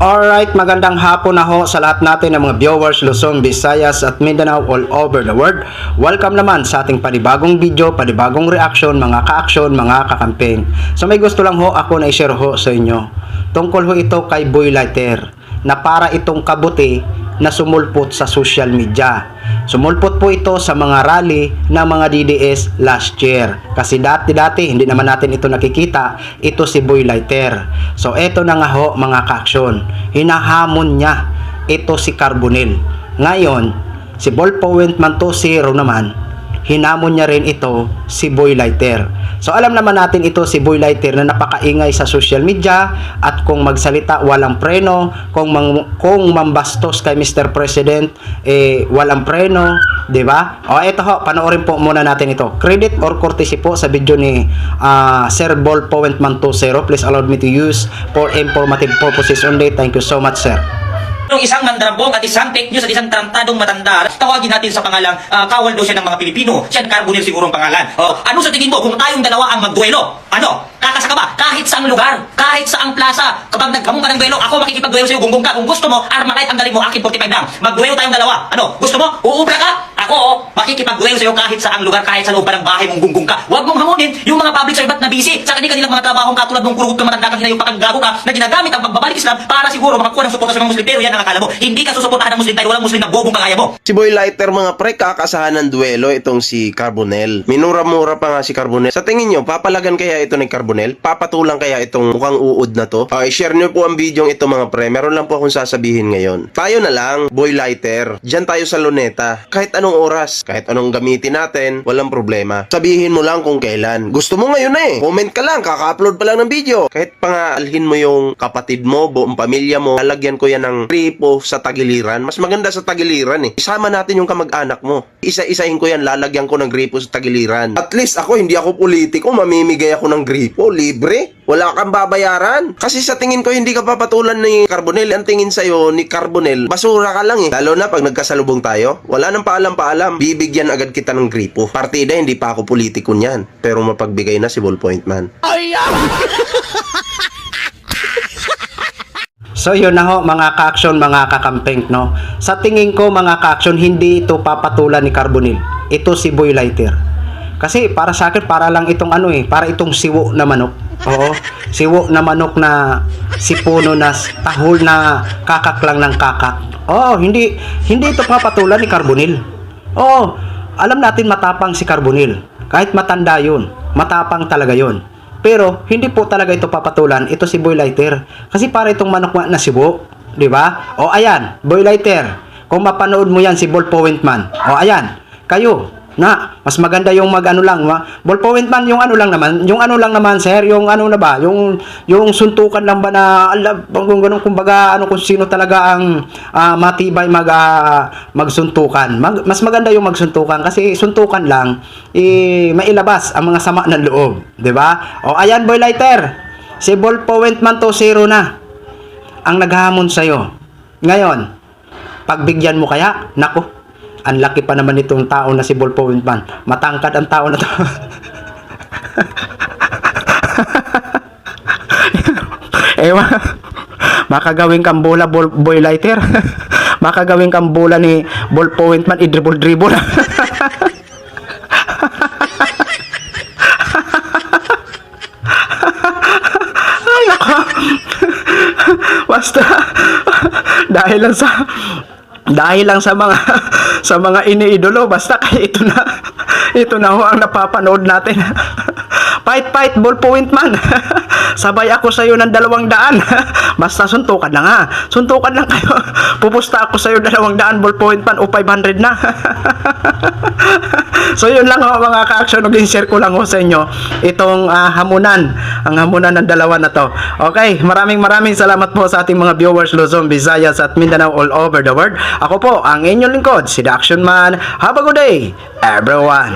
Alright, magandang hapon na ho sa lahat natin ng mga viewers Luzon, Visayas at Mindanao all over the world. Welcome naman sa ating panibagong video, panibagong reaction, mga ka-action, mga kakamping. So may gusto lang ho ako na i-share ho sa inyo. Tungkol ho ito kay Boy Lighter na para itong kabuti na sumulpot sa social media. Sumulpot po ito sa mga rally ng mga DDS last year. Kasi dati hindi naman natin ito nakikita. Ito si Boy Lighter. So eto na nga ho mga ka-action. Hinahamon niya ito si Carbonell. Ngayon, si Ballpoint Man 2.0 naman, hinamon niya rin ito si Boy Lighter. So alam naman natin ito si Boy Lighter na napakaingay sa social media at kung magsalita walang preno, kung mambastos kay Mr. President walang preno, 'di ba? O ito ho, panoorin po muna natin ito. Credit or courtesy po sa video ni Sir Ballpoint Man 2.0. Please allow me to use for informative purposes only. Thank you so much, sir. Yung isang mandrabong at isang fake news at isang tarantadong matanda, tawagin natin sa pangalang kawal daw siya ng mga Pilipino. Siya Carbonell siguro ang pangalan. Ano sa tingin mo kung tayong dalawa ang magduelo? Ano? Kakasa ka ba? Kahit saang lugar, kahit saang plaza, kapag nagkamong ka ng duelo, ako makikipagduelo sa'yo, gunggong ka. Kung gusto mo, Armalite ang galing mo, akin 45 lang. Magduelo tayong dalawa. Ano? Gusto mo? Uubra ka? Ako, makikipagduelo sa'yo kahit saang lugar, kahit sa loob pa ng bahay mong gunggong ka. Huwag mong hamunin yung mga public servant na busy sa kanilang mga trabahong katulad ng kurugot ka matanda kang hinayong pakanggago ka na ginagamit ang pagbabalik Islam para siguro makakuha ng suporta sa mga Muslim. Pero yan ang akala mo. Hindi ka susuportahan ng Muslim dahil walang Muslim na bobong kagaya mo. Si Boy Lighter mga pre, kakasahan ng duelo itong si Carbonell. Minura-mura pa nga si Carbonell. Sa tingin nyo, papalagan kaya ito ni Carbonell? Papatulang kaya itong mukhang uod na to? I-share nyo po ang video ito mga pre. Meron lang po akong sasabihin ngayon. Tayo na lang, Boy Lighter. Diyan tayo sa Luneta. Kahit anong oras, kahit anong gamitin natin, walang problema. Sabihin mo lang kung kailan. Gusto mo ngayon na eh. Comment ka lang, kaka-upload pa lang ng video. Kahit pa nga alhin mo yung kapatid mo, buong pamilya mo, lalagyan ko yan ng gripo sa tagiliran. Mas maganda sa tagiliran eh. Isama natin yung kamag-anak mo. Isa-isahin ko yan, lalagyan ko ng gripo sa tagiliran. At least ako, hindi ako politiko, mamimigay ako ng gripo, libre. Wala kang babayaran. Kasi sa tingin ko, hindi ka papatulan ni Carbonell. Ang tingin sa'yo ni Carbonell, basura ka lang eh. Lalo na pag nagkasalubong tayo, wala nang paalam-paalam. Bibigyan agad kita ng gripo. Partida, hindi pa ako politiko niyan. Pero mapagbigay na si Ballpoint Man. So yun na ho mga ka-action, mga kakamping, no? Sa tingin ko mga ka-action, hindi ito papatulan ni Carbonell. Ito si Boy Lighter. Kasi para sa akin, para lang itong para itong siwo na manok. Oo, siwo na manok na sipuno na tahol na kakak lang ng kakak. Oo, hindi ito papatulan ni Carbonell. Oo, alam natin matapang si Carbonell. Kahit matanda yun, matapang talaga yun. Pero hindi po talaga ito papatulan. Ito si Boy Lighter. Kasi para itong manok na sibo, 'di ba? O ayan, Boy Lighter. Kung mapanood mo 'yan si Ballpoint Man. O ayan, kayo na mas maganda yung Ballpoint Man yung ano lang naman sir, yung na ba, yung suntukan lang ba na ganun, kumbaga kung sino talaga ang matibay magsuntukan. Mas maganda yung magsuntukan kasi suntukan lang mailabas ang mga sama ng loob, 'di ba? O ayan Boy Lighter, si Ballpoint Man 2.0 na ang naghamon sa iyo. Ngayon, pagbigyan mo kaya? Nako, ang laki pa naman itong tao na si Ballpoint Man. Matangkad ang tao na to. Makagawin kang bola Boy Lighter. Makagawin kang bola ni Ballpoint Man, i-dribble. Ay, nako. Basta dahil lang sa mga iniidolo, basta kaya ito na ho ang napapanood natin. Fight Ballpoint Man. Sabay ako sa iyo ng 200. Basta suntukan lang ha. Suntukan lang kayo. Pupusta ako sa iyo 200 Ballpoint Man o 500 na. So yun lang ho mga ka-action, nag-share ko lang ho sa inyo itong hamunan ng dalawa na to. Okay, maraming salamat po sa ating mga viewers Luzon, Visayas at Mindanao all over the world. Ako po ang inyong lingkod, si The Action Man. Have a good day, everyone.